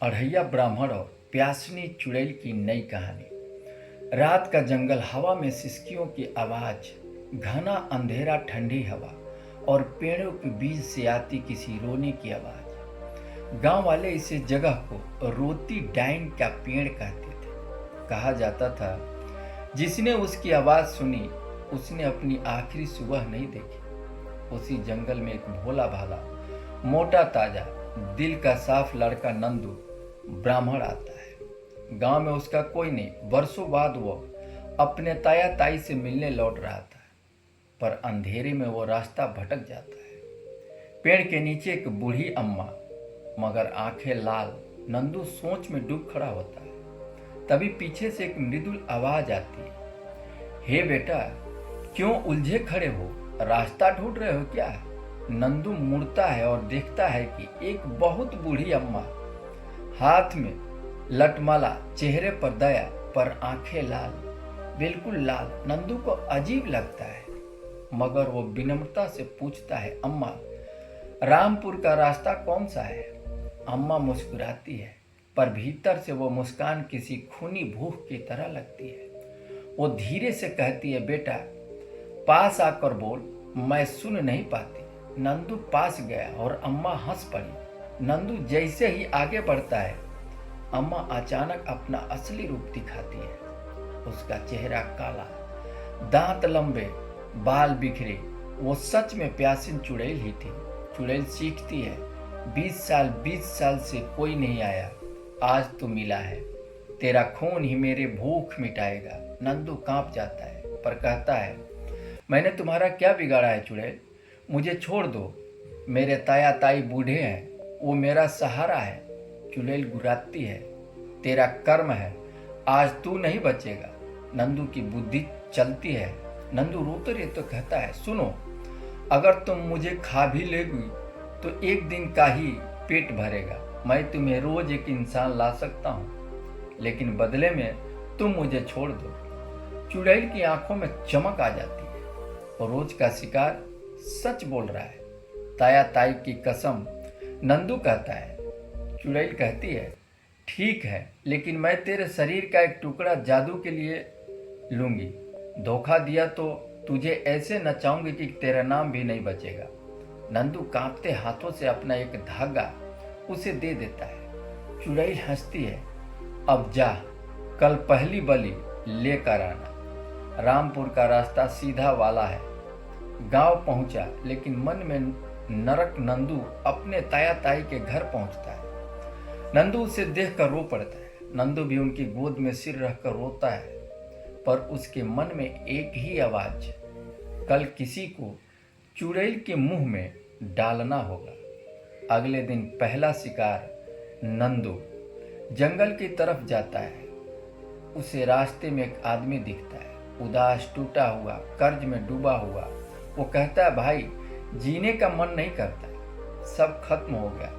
अढ़ैया ब्राह्मण और प्यासनी चुड़ैल की नई कहानी। रात का जंगल, हवा में सिसकियों की आवाज, घना अंधेरा, ठंडी हवा और पेड़ों के बीच से आती किसी रोने की आवाज। गांव वाले इसे जगह को रोती डाइन का पेड़ कहते थे। कहा जाता था जिसने उसकी आवाज सुनी उसने अपनी आखिरी सुबह नहीं देखी। उसी जंगल में एक भोला भाला, मोटा ताजा, दिल का साफ लड़का नंदू ब्राह्मण आता है। गांव में उसका कोई नहीं। वर्षों बाद वो अपने ताया ताई से मिलने लौट रहा था, पर अंधेरे में वो रास्ता भटक जाता है। पेड़ के नीचे एक बूढ़ी अम्मा, मगर आंखें लाल। नंदू सोच में डूब खड़ा होता है। तभी पीछे से एक मृदुल आवाज आती है, हे बेटा, क्यों उलझे खड़े हो? रास्ता ढूंढ रहे हो क्या? नंदू मुड़ता है और देखता है कि एक बहुत बूढ़ी अम्मा, हाथ में लटमाला, चेहरे पर दया, पर आंखें लाल, बिल्कुल लाल। नंदू को अजीब लगता है, मगर वो विनम्रता से पूछता है, अम्मा, रामपुर का रास्ता कौन सा है? अम्मा मुस्कुराती है, पर भीतर से वो मुस्कान किसी खूनी भूख की तरह लगती है। वो धीरे से कहती है, बेटा, पास आकर बोल, मैं सुन नहीं पाती। नंदू पास गया और अम्मा हंस पड़ी। नंदू जैसे ही आगे बढ़ता है, अम्मा अचानक अपना असली रूप दिखाती है। उसका चेहरा काला, दांत लंबे, बाल बिखरे। वो सच में प्यासिन चुड़ैल ही थी। चुड़ैल सीखती है, 20 साल से कोई नहीं आया, आज तो मिला है। तेरा खून ही मेरे भूख मिटाएगा। नंदू कांप जाता है, पर कहता है, मैंने तुम्हारा क्या बिगाड़ा है चुड़ैल? मुझे छोड़ दो। मेरे ताया ताई बूढ़े हैं, वो मेरा सहारा है। चुड़ैल गुर्राती है, तेरा कर्म है, आज तू नहीं बचेगा। नंदू की बुद्धि चलती है। नंदू रोते रहे तो कहता है, सुनो, अगर तुम मुझे खा भी लेगी तो एक दिन का ही पेट भरेगा। मैं तुम्हें रोज एक इंसान ला सकता हूँ, लेकिन बदले में तुम मुझे छोड़ दो। चुड़ैल की आंखों में चमक आ जाती है और रोज का शिकार सच बोल रहा है। ताया ताई की कसम, नंदू कहता है। चुड़ैल कहती है, ठीक है, लेकिन मैं तेरे शरीर का एक टुकड़ा जादू के लिए लूंगी। धोखा दिया तो तुझे ऐसे नचाऊंगी कि तेरा नाम भी नहीं बचेगा। नंदू कांपते हाथों से अपना एक धागा उसे दे देता है। चुड़ैल हंसती है, अब जा, कल पहली बलि लेकर आना। रामपुर का रास्ता सीधा वाला है। गांव पहुंचा, लेकिन मन में नरक। नंदू अपने ताया ताई के घर पहुंचता है। नंदू उसे देखकर रो पड़ता है। नंदू भी उनकी गोद में सिर रखकर रोता है, पर उसके मन में एक ही आवाज, कल किसी को चुड़ैल के मुंह में डालना होगा। अगले दिन पहला शिकार। नंदू जंगल की तरफ जाता है। उसे रास्ते में एक आदमी दिखता है, उदास, टूटा हुआ, कर्ज में डूबा हुआ। वो कहता है, भाई, जीने का मन नहीं करता, सब खत्म हो गया।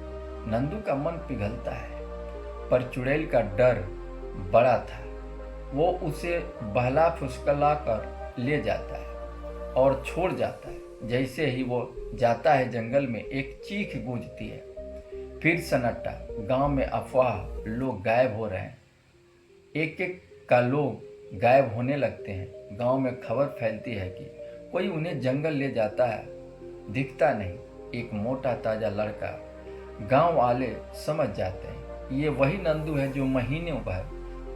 नंदू का मन पिघलता है, पर चुड़ैल का डर बड़ा था। वो उसे बहला फुसला कर ले जाता है और छोड़ जाता है। जैसे ही वो जाता है, जंगल में एक चीख गूंजती है। फिर सन्नाटा। गांव में अफवाह, लोग गायब हो रहे हैं। एक एक का लोग गायब होने लगते हैं। गांव में खबर फैलती है कि कोई उन्हें जंगल ले जाता है, दिखता नहीं। एक मोटा ताजा लड़का। गांव वाले समझ जाते हैं, ये वही नंदू है जो महीनों भर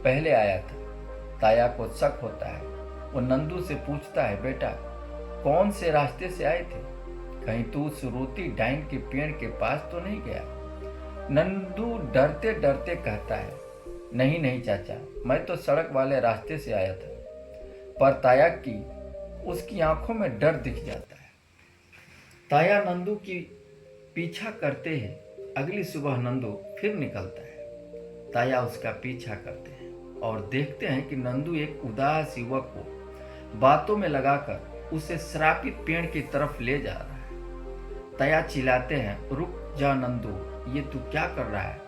पहले आया था। ताया को शक होता है। वो नंदू से पूछता है, बेटा, कौन से रास्ते से आए थे? कहीं तू उस रोती डाइन के पेड़ के पास तो नहीं गया? नंदू डरते डरते कहता है, नहीं नहीं चाचा, मैं तो सड़क वाले रास्ते से आया था। पर ताया की उसकी आंखों में डर दिख जाता है। ताया नंदू की पीछा करते हैं। अगली सुबह नंदू फिर निकलता है। ताया उसका पीछा करते हैं और देखते हैं कि नंदू एक उदास युवक को बातों में लगाकर उसे श्रापित पेड़ की तरफ ले जा रहा है। ताया चिल्लाते हैं, रुक जा नंदू, ये तू क्या कर रहा है?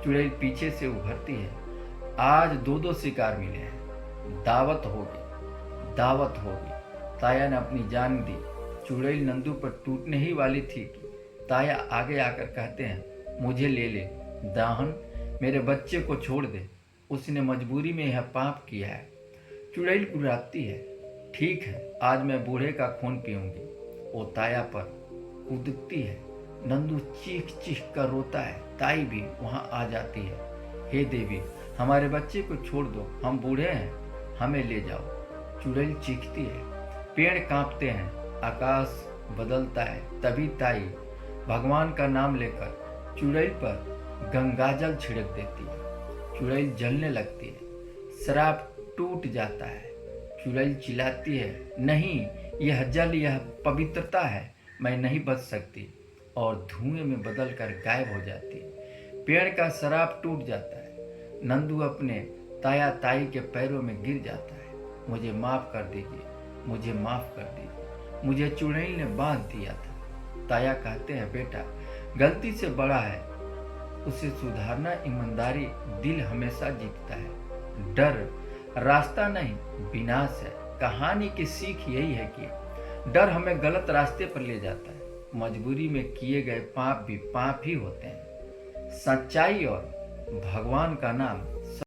चुड़ैल पीछे से उभरती है, आज दो शिकार मिले हैं, दावत होगी, दावत होगी। ताया ने अपनी जान दी। चुड़ैल नंदू पर टूटने ही वाली थी कि ताया आगे आकर कहते हैं, मुझे ले ले, दाहन मेरे बच्चे को छोड़ दे, उसने मजबूरी में यह पाप किया है। चुड़ैल गुर्राती है, ठीक है, आज मैं बूढ़े का खून पीऊंगी। वो ताया पर कूदती है। नंदू चीख चीख कर रोता है। ताई भी वहां आ जाती है। हे देवी, हमारे बच्चे को छोड़ दो, हम बूढ़े हैं, हमें ले जाओ। चुड़ैल चीखती है, पेड़ कांपते हैं, आकाश बदलता है। तभी ताई भगवान का नाम लेकर चुड़ैल पर गंगाजल छिड़क देती है। चुड़ैल जलने लगती है, श्राप टूट जाता है। चुड़ैल चिल्लाती है, नहीं, यह जल, यह पवित्रता है, मैं नहीं बच सकती, और धुएं में बदलकर गायब हो जाती है। पेड़ का श्राप टूट जाता है। नंदू अपने ताया ताई के पैरों में गिर जाता है। मुझे माफ कर दीजिए, मुझे माफ कर दीजिए, मुझे चुड़ैल ने बांध दिया था। ताया कहते हैं, बेटा, गलती से बड़ा है, उसे सुधारना ईमानदारी, दिल हमेशा जीतता है। डर रास्ता नहीं, विनाश है। कहानी की सीख यही है कि डर हमें गलत रास्ते पर ले जाता है। मजबूरी में किए गए पाप भी पाप ही होते हैं। सच्चाई और भगवान का नाम